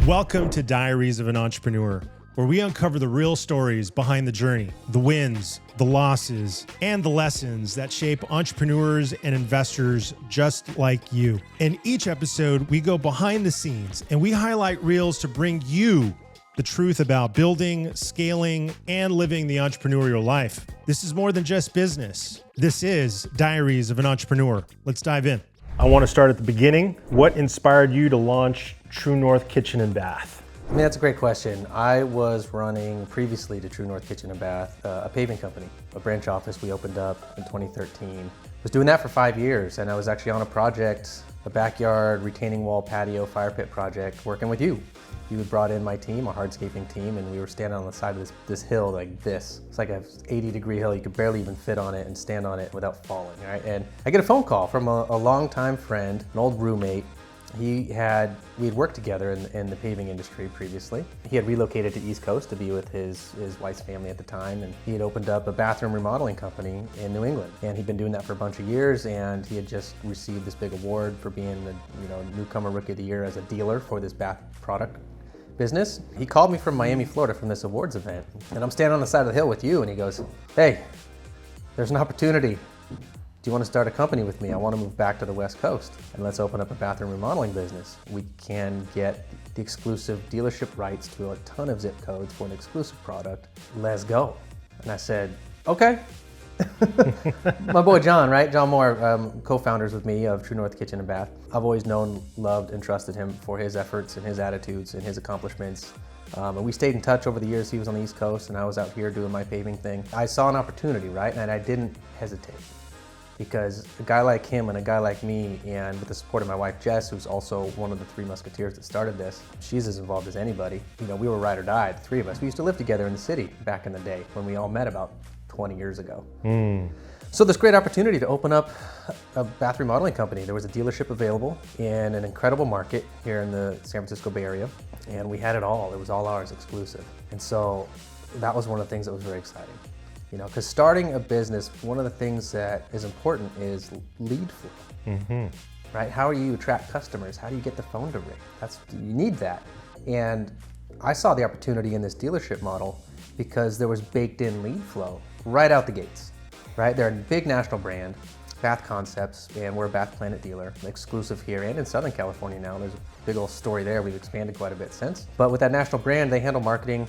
Welcome to Diaries of an Entrepreneur, where we uncover the real stories behind the journey, the wins, the losses, and the lessons that shape entrepreneurs and investors just like you. In each episode, we go behind the scenes and we highlight reels to bring you the truth about building, scaling, and living the entrepreneurial life. This is more than just business. This is Diaries of an Entrepreneur. Let's dive in. I want to start at the beginning. What inspired you to launch True North Kitchen and Bath? I mean, that's a great question. I was running previously to True North Kitchen and Bath, a paving company, a branch office we opened up in 2013. I was doing that for 5 years, and I was actually on a project, a backyard retaining wall patio fire pit project, working with you. You had brought in my team, a hardscaping team, and we were standing on the side of this hill like this. It's like a 80-degree hill. You could barely even fit on it and stand on it without falling, right? And I get a phone call from a longtime friend, an old roommate. We had worked together in the paving industry previously. He had relocated to East Coast to be with his wife's family at the time, and he had opened up a bathroom remodeling company in New England. And he'd been doing that for a bunch of years, and he had just received this big award for being the newcomer rookie of the year as a dealer for this bath product business. He called me from Miami, Florida from this awards event, and I'm standing on the side of the hill with you, and he goes, "Hey, there's an opportunity. Do you want to start a company with me? I want to move back to the West Coast and let's open up a bathroom remodeling business. We can get the exclusive dealership rights to a ton of zip codes for an exclusive product. Let's go." And I said, okay. My boy John, right? John Moore, co-founders with me of True North Kitchen and Bath. I've always known, loved, and trusted him for his efforts and his attitudes and his accomplishments. And we stayed in touch over the years. He was on the East Coast and I was out here doing my paving thing. I saw an opportunity, right? And I didn't hesitate. Because a guy like him and a guy like me, and with the support of my wife Jess, who's also one of the three musketeers that started this, she's as involved as anybody. You know, we were ride or die, the three of us. We used to live together in the city back in the day when we all met about 20 years ago. So this great opportunity to open up a bath remodeling company. There was a dealership available in an incredible market here in the San Francisco Bay Area, and we had it all. It was all ours, exclusive. And so that was one of the things that was very exciting. You know, because starting a business, one of the things that is important is lead flow, right? How do you attract customers? How do you get the phone to ring? You need that. And I saw the opportunity in this dealership model because there was baked in lead flow right out the gates, right? They're a big national brand, Bath Concepts, and we're a Bath Planet dealer, exclusive here and in Southern California now. There's a big old story there. We've expanded quite a bit since. But with that national brand, they handle marketing,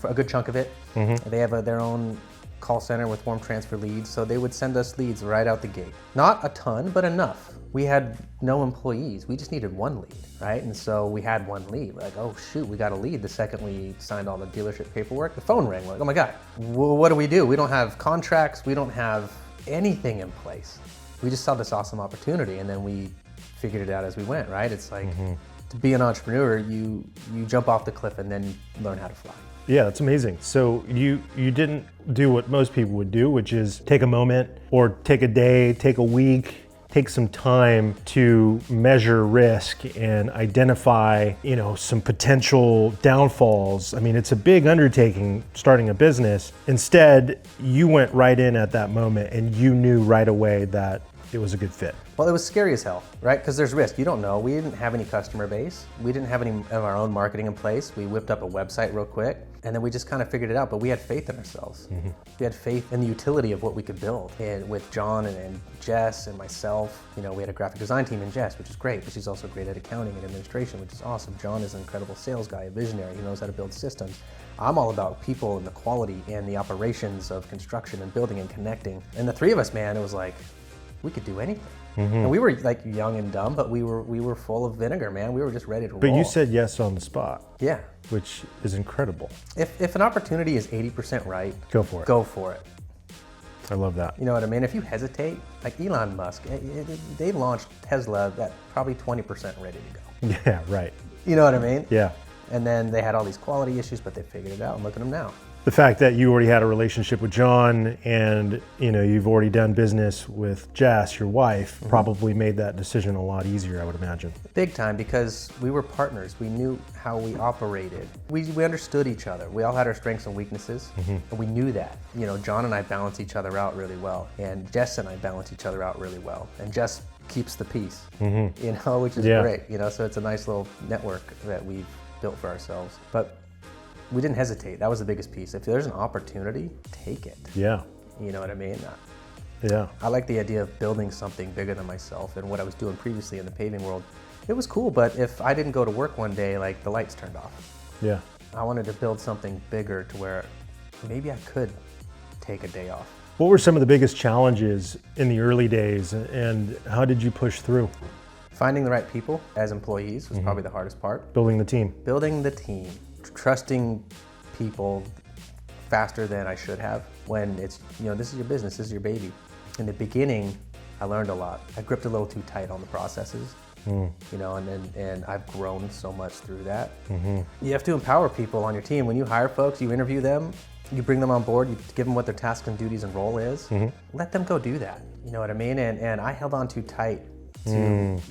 a good chunk of it. They have their own call center with warm transfer leads, so they would send us leads right out the gate. Not a ton, but enough. We had no employees. We just needed one lead, right? And so we had one lead. We're like, oh shoot, we got a lead. The second we signed all the dealership paperwork, the phone rang. We're like, oh my God, what do? We don't have contracts. We don't have anything in place. We just saw this awesome opportunity, and then we figured it out as we went, right? It's like, to be an entrepreneur, you jump off the cliff and then learn how to fly. Yeah, that's amazing. So you didn't do what most people would do, which is take a moment or take a day, take a week, take some time to measure risk and identify, some potential downfalls. I mean, it's a big undertaking starting a business. Instead, you went right in at that moment and you knew right away that it was a good fit. Well, it was scary as hell, right? Because there's risk. You don't know. We didn't have any customer base. We didn't have any of our own marketing in place. We whipped up a website real quick, and then we just kind of figured it out. But we had faith in ourselves. We had faith in the utility of what we could build. And with John and Jess and myself, we had a graphic design team in Jess, which is great, but she's also great at accounting and administration, which is awesome. John is an incredible sales guy, a visionary. He knows how to build systems. I'm all about people and the quality and the operations of construction and building and connecting. And the three of us, man, it was like, we could do anything. And we were like young and dumb, but we were full of vinegar, man. We were just ready to roll. But you said yes on the spot. Yeah. Which is incredible. If an opportunity is 80% right, go for it. Go for it. I love that. You know what I mean? If you hesitate, like Elon Musk, they launched Tesla at probably 20% ready to go. Yeah, right. You know what I mean? Yeah. And then they had all these quality issues, but they figured it out, and look at them now. the fact that you already had a relationship with John and you've already done business with Jess, your wife, probably made that decision a lot easier, I would imagine. Big time, because we were partners. We knew how we operated. We understood each other. We all had our strengths and weaknesses, and we knew that. John and I balance each other out really well, and Jess and I balance each other out really well. And Jess keeps the peace, which is great. So it's a nice little network that we've built for ourselves. But we didn't hesitate. That was the biggest piece. If there's an opportunity, take it. Yeah. You know what I mean? Yeah. I like the idea of building something bigger than myself, and what I was doing previously in the paving world. It was cool, but if I didn't go to work one day, like the lights turned off. Yeah. I wanted to build something bigger to where maybe I could take a day off. What were some of the biggest challenges in the early days, and how did you push through? Finding the right people as employees was probably the hardest part. Building the team. Building the team. Trusting people faster than I should have when it's, this is your business, this is your baby. In the beginning, I learned a lot. I gripped a little too tight on the processes, and I've grown so much through that. You have to empower people on your team. When you hire folks, you interview them, you bring them on board, you give them what their tasks and duties and role is, let them go do that. You know what I mean? And I held on too tight to,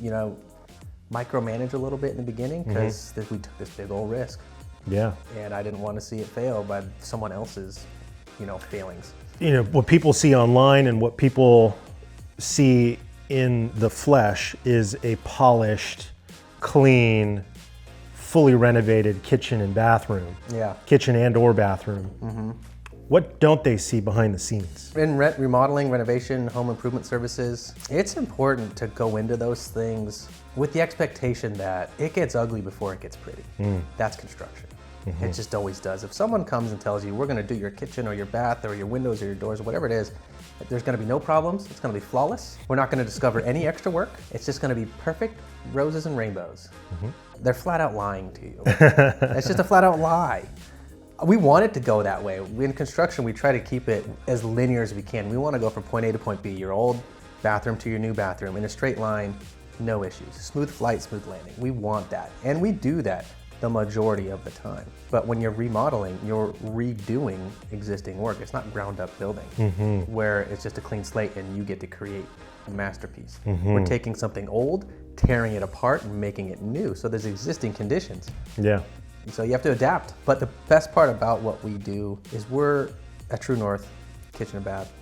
micromanage a little bit in the beginning, because we took this big old risk. Yeah. And I didn't want to see it fail by someone else's, failings. What people see online and what people see in the flesh is a polished, clean, fully renovated kitchen and bathroom. Yeah. Kitchen and or bathroom. What don't they see behind the scenes? In remodeling, renovation, home improvement services, it's important to go into those things with the expectation that it gets ugly before it gets pretty. That's construction. It just always does. If someone comes and tells you, we're gonna do your kitchen or your bath or your windows or your doors or whatever it is, there's gonna be no problems, it's gonna be flawless. We're not gonna discover any extra work. It's just gonna be perfect roses and rainbows. They're flat out lying to you. It's just a flat out lie. We want it to go that way. In construction, we try to keep it as linear as we can. We want to go from point A to point B, your old bathroom to your new bathroom, in a straight line, no issues. Smooth flight, smooth landing. We want that. And we do that the majority of the time. But when you're remodeling, you're redoing existing work. It's not ground up building, where it's just a clean slate and you get to create a masterpiece. We're taking something old, tearing it apart and making it new. So there's existing conditions. Yeah. So you have to adapt. But the best part about what we do is we're at True North Kitchen and Bath.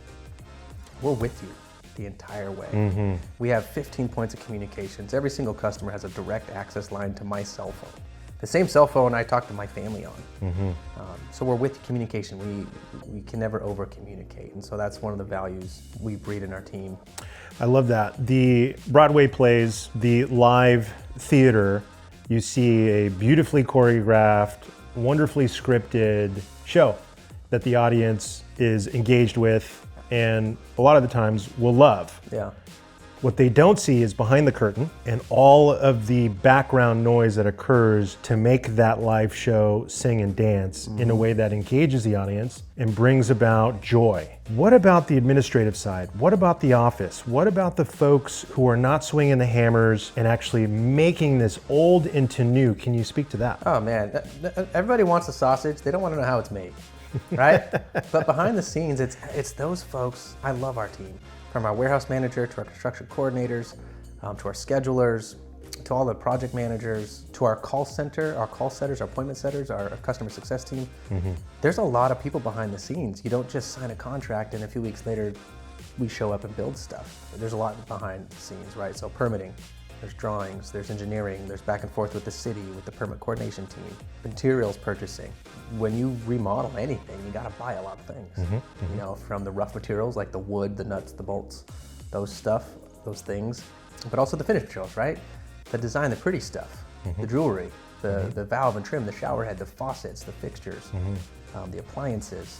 We're with you the entire way. We have 15 points of communications. Every single customer has a direct access line to my cell phone. The same cell phone I talk to my family on. So we're with communication. We can never over communicate. And so that's one of the values we breed in our team. I love that. The Broadway plays, the live theater, you see a beautifully choreographed, wonderfully scripted show that the audience is engaged with and a lot of the times will love. Yeah. What they don't see is behind the curtain and all of the background noise that occurs to make that live show sing and dance in a way that engages the audience and brings about joy. What about the administrative side? What about the office? What about the folks who are not swinging the hammers and actually making this old into new? Can you speak to that? Oh man, everybody wants a sausage. They don't want to know how it's made, right? But behind the scenes, it's those folks. I love our team. From our warehouse manager to our construction coordinators, to our schedulers, to all the project managers, to our call center, our call setters, our appointment setters, our customer success team. There's a lot of people behind the scenes. You don't just sign a contract and a few weeks later we show up and build stuff. There's a lot behind the scenes, right? So permitting, there's drawings, there's engineering, there's back and forth with the city, with the permit coordination team, materials purchasing. When you remodel anything, you gotta buy a lot of things. From the rough materials like the wood, the nuts, the bolts, those things, but also the finished materials, right? The design, the pretty stuff, the jewelry, the valve and trim, the shower head, the faucets, the fixtures, the appliances.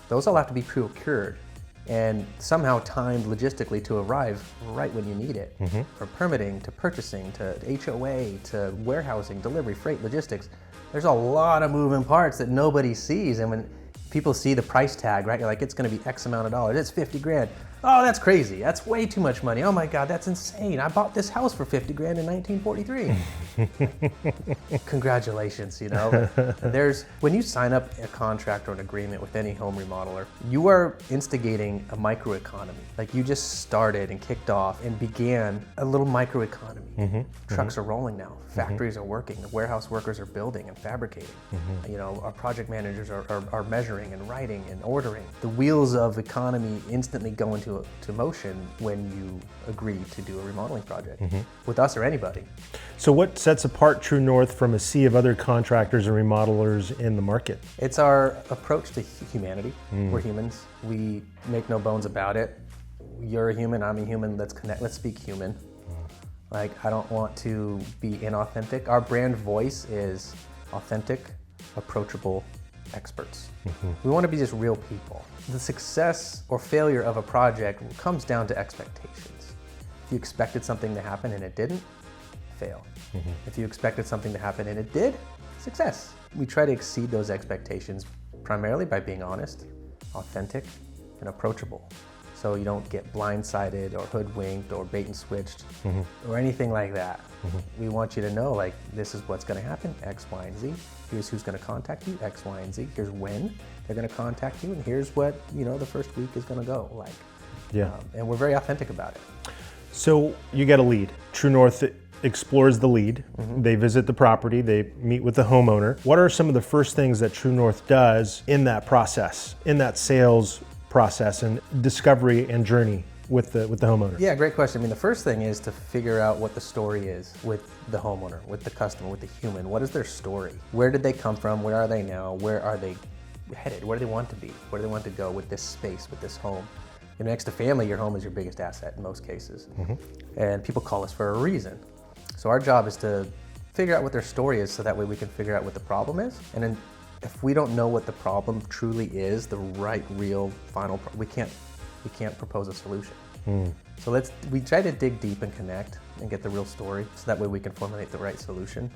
Those all have to be procured and somehow timed logistically to arrive right when you need it. From permitting to purchasing to HOA to warehousing, delivery, freight, logistics. There's a lot of moving parts that nobody sees. And when people see the price tag, right, you're like, it's gonna be X amount of dollars, it's 50 grand. Oh, that's crazy. That's way too much money. Oh my God, that's insane. I bought this house for 50 grand in 1943. Congratulations, you know. When you sign up a contract or an agreement with any home remodeler, you are instigating a microeconomy. Like you just started and kicked off and began a little microeconomy. Trucks are rolling now. Factories are working. The warehouse workers are building and fabricating. You know, our project managers are measuring and writing and ordering. The wheels of economy instantly go into motion when you agree to do a remodeling project with us or anybody. So what sets apart True North from a sea of other contractors and remodelers in the market? It's our approach to humanity. We're humans. We make no bones about it. You're a human, I'm a human, let's connect, let's speak human. Like, I don't want to be inauthentic. Our brand voice is authentic, approachable experts. We want to be just real people. The success or failure of a project comes down to expectations. If you expected something to happen and it didn't, fail. If you expected something to happen and it did, success. We try to exceed those expectations primarily by being honest, authentic, and approachable. So you don't get blindsided or hoodwinked or bait and switched or anything like that. We want you to know, like, this is what's going to happen, X, Y, and Z. Here's who's going to contact you, X, Y, and Z. Here's when they're going to contact you, and here's what, you know, the first week is going to go like. And we're very authentic about it. So you get a lead. True North explores the lead. They visit the property. They meet with the homeowner. What are some of the first things that True North does in that process, in that sales process and discovery and journey with the homeowner? Yeah, great question. I mean, the first thing is to figure out what the story is with the homeowner, with the customer, with the human. What is their story? Where did they come from? Where are they now? Where are they headed? Where do they want to be? Where do they want to go with this space, with this home? And next to family, your home is your biggest asset in most cases. And people call us for a reason. So our job is to figure out what their story is so that way we can figure out what the problem is. And then if we don't know what the problem truly is, the right, real, final, we can't propose a solution. So we try to dig deep and connect and get the real story so that way we can formulate the right solution.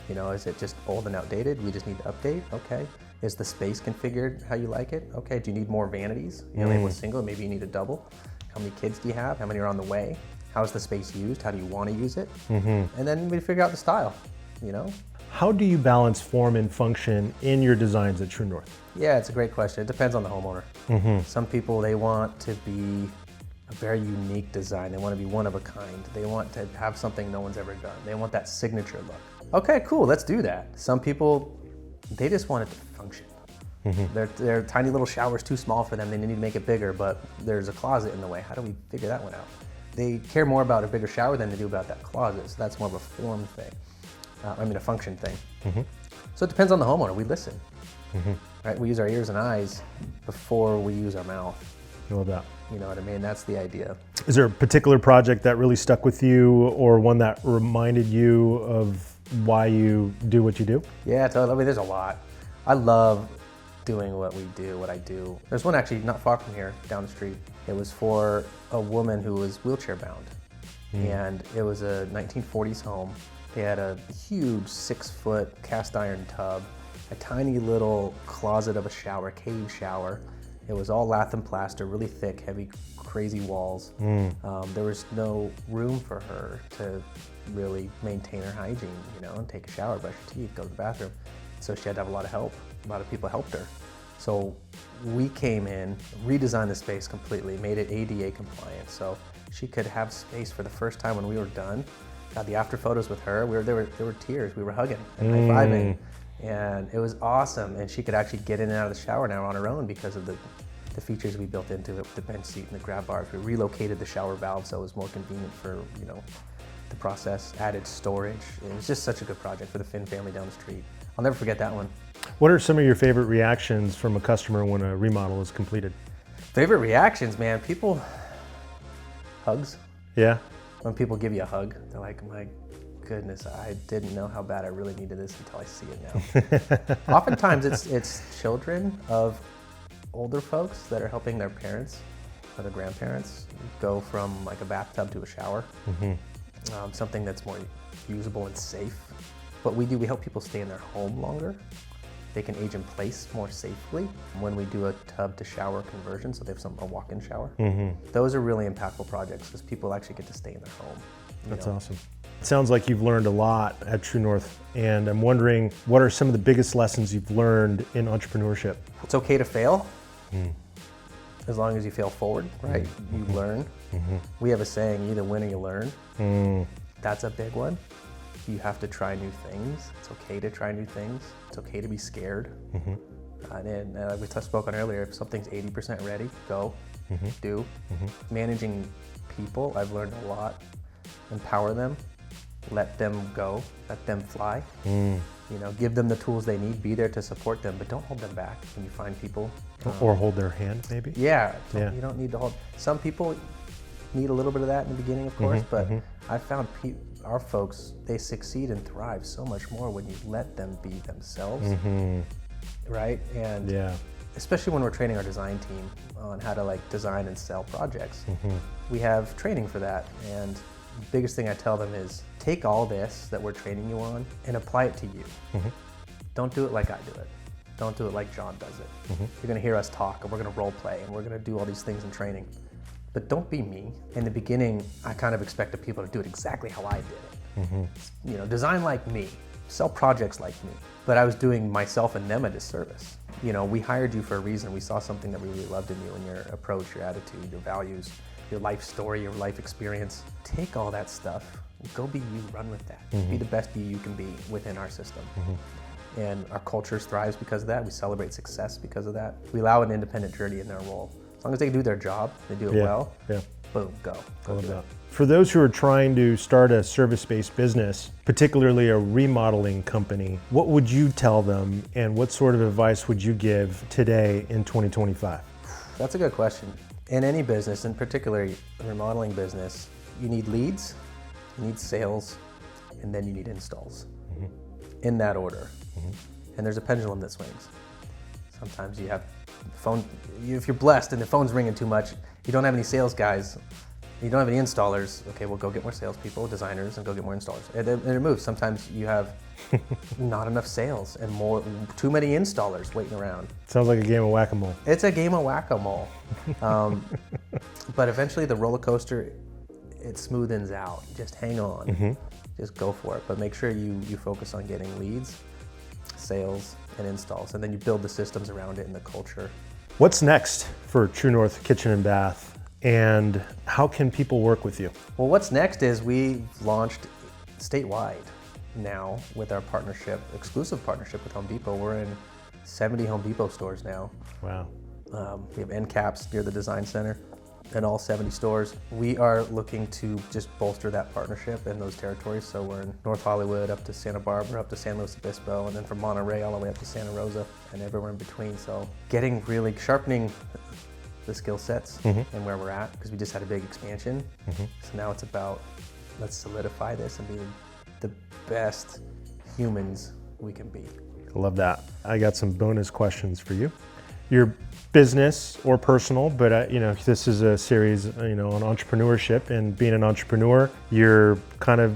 You know, is it just old and outdated? We just need to update? Okay. Is the space configured how you like it? Okay. Do you need more vanities? You only have one single, maybe you need a double. How many kids do you have? How many are on the way? How's the space used? How do you want to use it? And then we figure out the style, you know? How do you balance form and function in your designs at True North? Yeah, it's a great question. It depends on the homeowner. Some people, they want to be a very unique design. They want to be one of a kind. They want to have something no one's ever done. They want that signature look. Okay, cool, let's do that. Some people, they just want it to function. Their tiny little shower's too small for them. They need to make it bigger, but there's a closet in the way. How do we figure that one out? They care more about a bigger shower than they do about that closet. So that's more of a form thing. A function thing. So it depends on the homeowner. We listen, right? We use our ears and eyes before we use our mouth. I love that. You know what I mean? That's the idea. Is there a particular project that really stuck with you or one that reminded you of why you do what you do? Yeah, totally. I mean, there's a lot. I love doing what we do, what I do. There's one actually not far from here, down the street. It was for a woman who was wheelchair bound. And it was a 1940s home. They had a huge 6-foot cast iron tub, a tiny little closet of a shower, cave shower. It was all lath and plaster, really thick, heavy, crazy walls. There was no room for her to really maintain her hygiene, you know, and take a shower, brush her teeth, go to the bathroom. So she had to have a lot of help. A lot of people helped her. So we came in, redesigned the space completely, made it ADA compliant. So she could have space for the first time when we were done. Got the after photos with her. There were tears. We were hugging and high-fiving. And it was awesome. And she could actually get in and out of the shower now on her own because of the features we built into it, the bench seat and the grab bars. We relocated the shower valve so it was more convenient for, you know, the process, added storage. It was just such a good project for the Finn family down the street. I'll never forget that one. What are some of your favorite reactions from a customer when a remodel is completed? Favorite reactions, man. People, hugs. Yeah. When people give you a hug, they're like, my goodness, I didn't know how bad I really needed this until I see it now. Oftentimes it's children of older folks that are helping their parents or their grandparents go from like a bathtub to a shower. Something that's more usable and safe. What we do, we help people stay in their home longer. they can age in place more safely when we do a tub to shower conversion, so they have a walk-in shower. Those are really impactful projects because people actually get to stay in their home. That's awesome. It sounds like you've learned a lot at True North, and I'm wondering, what are some of the biggest lessons you've learned in entrepreneurship? It's okay to fail, as long as you fail forward, right? You learn. We have a saying, you either win or you learn. That's a big one. You have to try new things. It's okay to try new things. It's okay to be scared. And like we spoke on earlier, if something's 80% ready, go, do. Managing people, I've learned a lot. Empower them, let them go, let them fly. You know, give them the tools they need, be there to support them, but don't hold them back when you find people. Or hold their hand, maybe? Yeah, you don't need to hold. Some people need a little bit of that in the beginning, of course, but I found our folks, they succeed and thrive so much more when you let them be themselves, right? And especially when we're training our design team on how to like design and sell projects, we have training for that. And the biggest thing I tell them is take all this that we're training you on and apply it to you. Don't do it like I do it. Don't do it like John does it. You're gonna hear us talk and we're gonna role play and we're gonna do all these things in training. But don't be me. In the beginning, I kind of expected people to do it exactly how I did it. You know, design like me, sell projects like me. But I was doing myself and them a disservice. You know, we hired you for a reason. We saw something that we really loved in you and your approach, your attitude, your values, your life story, your life experience. Take all that stuff, go be you, run with that. Be the best you can be within our system. And our culture thrives because of that. We celebrate success because of that. We allow an independent journey in their role. As long as they do their job, they do it well, boom, go do it. For those who are trying to start a service-based business, particularly a remodeling company, what would you tell them and what sort of advice would you give today in 2025? That's a good question. In any business, and particularly a remodeling business, you need leads, you need sales, and then you need installs. In that order. And there's a pendulum that swings. Sometimes you have phone, if you're blessed and the phone's ringing too much, you don't have any sales guys, you don't have any installers, okay, well go get more salespeople, designers, and go get more installers. And it moves. Sometimes you have not enough sales and too many installers waiting around. Sounds like a game of whack-a-mole. It's a game of whack-a-mole. But eventually the roller coaster, it smoothens out. Just hang on. Just go for it. But make sure you focus on getting leads, sales, and installs, and then you build the systems around it and the culture. What's next for True North Kitchen and Bath, and how can people work with you? Well, what's next is we launched statewide now with our exclusive partnership with Home Depot. We're in 70 Home Depot stores now. Wow. We have end caps near the design center in all 70 stores. We are looking to just bolster that partnership in those territories. So we're in North Hollywood, up to Santa Barbara, up to San Luis Obispo, and then from Monterey all the way up to Santa Rosa and everywhere in between. So sharpening the skill sets and where we're at, because we just had a big expansion. So now it's about, let's solidify this and be the best humans we can be. I love that. I got some bonus questions for you. Your business or personal, but this is a series, on entrepreneurship, and being an entrepreneur, you're kind of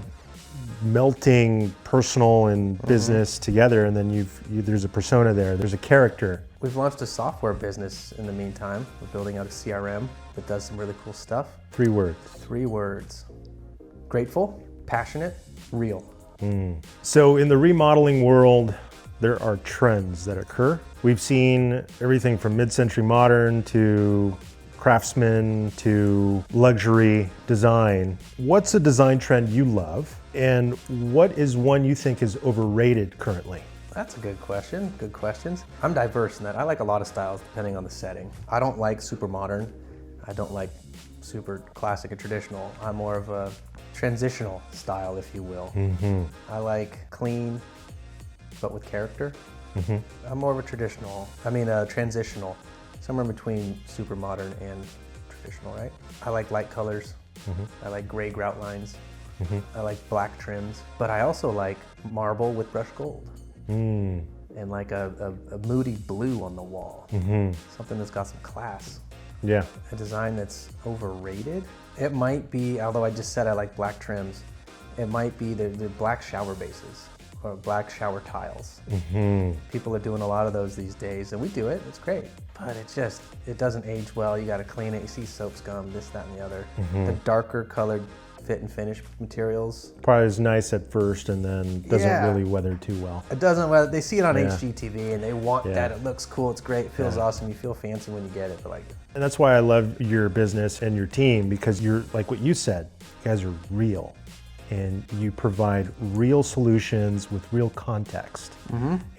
melting personal and business together, and then there's a persona there, there's a character. We've launched a software business in the meantime. We're building out a CRM that does some really cool stuff. 3 words. 3 words. Grateful, passionate, real. So in the remodeling world, there are trends that occur. We've seen everything from mid-century modern to craftsman to luxury design. What's a design trend you love, and what is one you think is overrated currently? That's a good question. Good questions. I'm diverse in that. I like a lot of styles depending on the setting. I don't like super modern. I don't like super classic and traditional. I'm more of a transitional style, if you will. I like clean, but with character. I'm more of a transitional, somewhere between super modern and traditional, right? I like light colors. I like gray grout lines. I like black trims, but I also like marble with brushed gold. And like a moody blue on the wall. Something that's got some class. Yeah. A design that's overrated. It might be, although I just said I like black trims, it might be the black shower bases or black shower tiles. People are doing a lot of those these days, and we do it, it's great. But it doesn't age well. You gotta clean it, you see soap scum, this, that, and the other. The darker colored fit and finish materials. Probably is nice at first and then doesn't really weather too well. It doesn't, well, they see it on HGTV and they want that, it looks cool, it's great, it feels awesome, you feel fancy when you get it, but like. And that's why I love your business and your team, because you're, like what you said, you guys are real. And you provide real solutions with real context.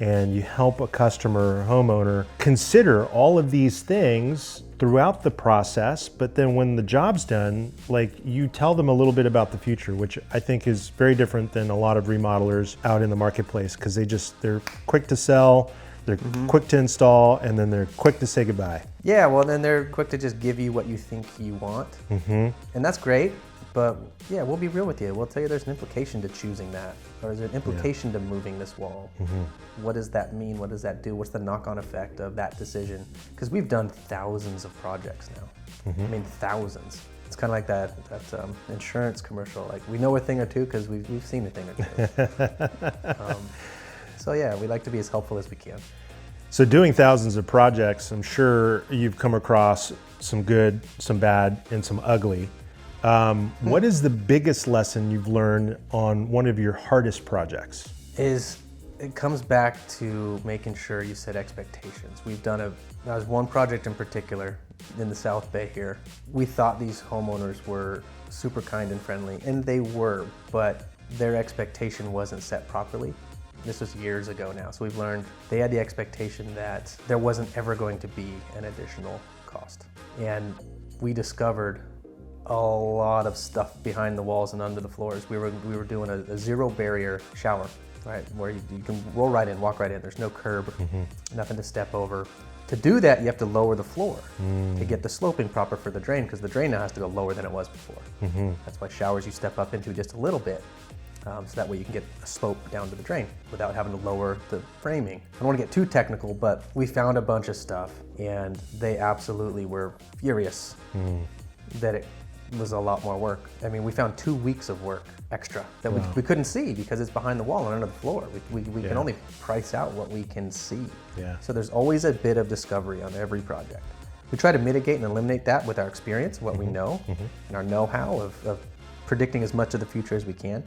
And you help a customer or homeowner consider all of these things throughout the process, but then when the job's done, like you tell them a little bit about the future, which I think is very different than a lot of remodelers out in the marketplace, because they're quick to sell, they're quick to install, and then they're quick to say goodbye. Yeah, well then they're quick to just give you what you think you want. And that's great. But yeah, we'll be real with you. We'll tell you there's an implication to choosing that, or is there an implication to moving this wall? What does that mean? What does that do? What's the knock-on effect of that decision? Because we've done thousands of projects now. I mean, thousands. It's kind of like that insurance commercial. Like, we know a thing or two because we've seen a thing or two. So yeah, we like to be as helpful as we can. So doing thousands of projects, I'm sure you've come across some good, some bad, and some ugly. What is the biggest lesson you've learned on one of your hardest projects? It comes back to making sure you set expectations. That was one project in particular in the South Bay here. We thought these homeowners were super kind and friendly, and they were, but their expectation wasn't set properly. This was years ago now, so we've learned they had the expectation that there wasn't ever going to be an additional cost. And we discovered a lot of stuff behind the walls and under the floors. We were doing a zero barrier shower, right? Where you can roll right in, walk right in. There's no curb, nothing to step over. To do that, you have to lower the floor to get the sloping proper for the drain, because the drain now has to go lower than it was before. That's why showers you step up into just a little bit. So that way you can get a slope down to the drain without having to lower the framing. I don't want to get too technical, but we found a bunch of stuff and they absolutely were furious that it was a lot more work. I mean, we found 2 weeks of work extra that we couldn't see because it's behind the wall and under the floor. We can only price out what we can see. So there's always a bit of discovery on every project. We try to mitigate and eliminate that with our experience, what we know, and our know-how of predicting as much of the future as we can.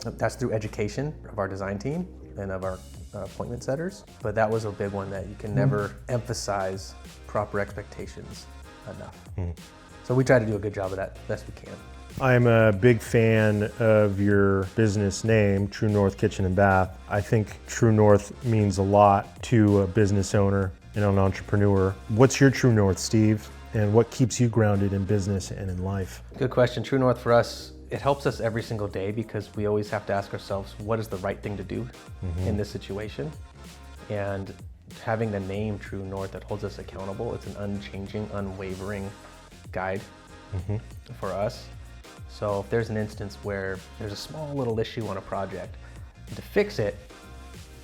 That's through education of our design team and of our appointment setters. But that was a big one, that you can never emphasize proper expectations enough. So we try to do a good job of that best we can. I'm a big fan of your business name, True North Kitchen and Bath. I think True North means a lot to a business owner and an entrepreneur. What's your True North, Steve? And what keeps you grounded in business and in life? Good question. True North for us, it helps us every single day because we always have to ask ourselves, what is the right thing to do in this situation? And having the name True North that holds us accountable, it's an unchanging, unwavering guide for us. So if there's an instance where there's a small little issue on a project, to fix it,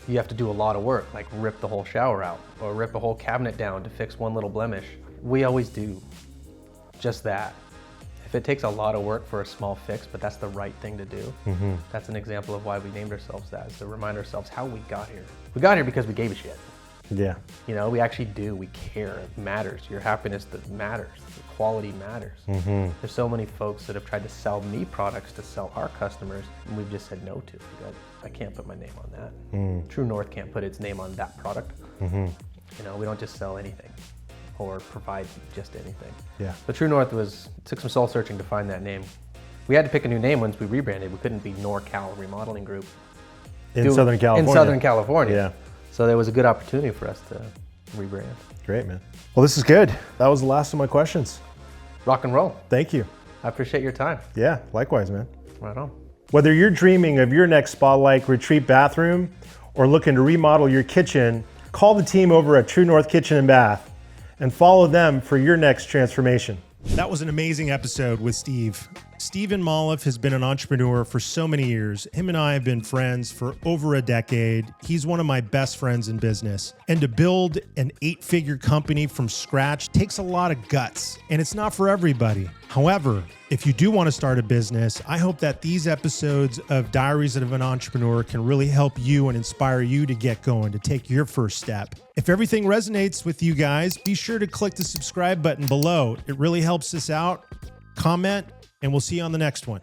you have to do a lot of work, like rip the whole shower out or rip a whole cabinet down to fix one little blemish. We always do just that. If it takes a lot of work for a small fix, but that's the right thing to do, that's an example of why we named ourselves that, is to remind ourselves how we got here. We got here because we gave a shit. Yeah. You know, we actually do, we care, it matters. Your happiness matters, the quality matters. There's so many folks that have tried to sell me products to sell our customers, and we've just said no to. I can't put my name on that. True North can't put its name on that product. You know, we don't just sell anything or provide just anything. Yeah. But True North took some soul searching to find that name. We had to pick a new name once we rebranded. We couldn't be NorCal Remodeling Group. In Southern California. In Southern California. Yeah. So there was a good opportunity for us to rebrand. Great, man. Well, this is good. That was the last of my questions. Rock and roll. Thank you. I appreciate your time. Yeah, likewise, man. Right on. Whether you're dreaming of your next spa-like retreat bathroom or looking to remodel your kitchen, call the team over at True North Kitchen and Bath and follow them for your next transformation. That was an amazing episode with Steve. Steve Molof has been an entrepreneur for so many years. Him and I have been friends for over a decade. He's one of my best friends in business. And to build an 8-figure company from scratch takes a lot of guts, and it's not for everybody. However, if you do want to start a business, I hope that these episodes of Diaries of an Entrepreneur can really help you and inspire you to get going, to take your first step. If everything resonates with you guys, be sure to click the subscribe button below. It really helps us out. Comment, and we'll see you on the next one.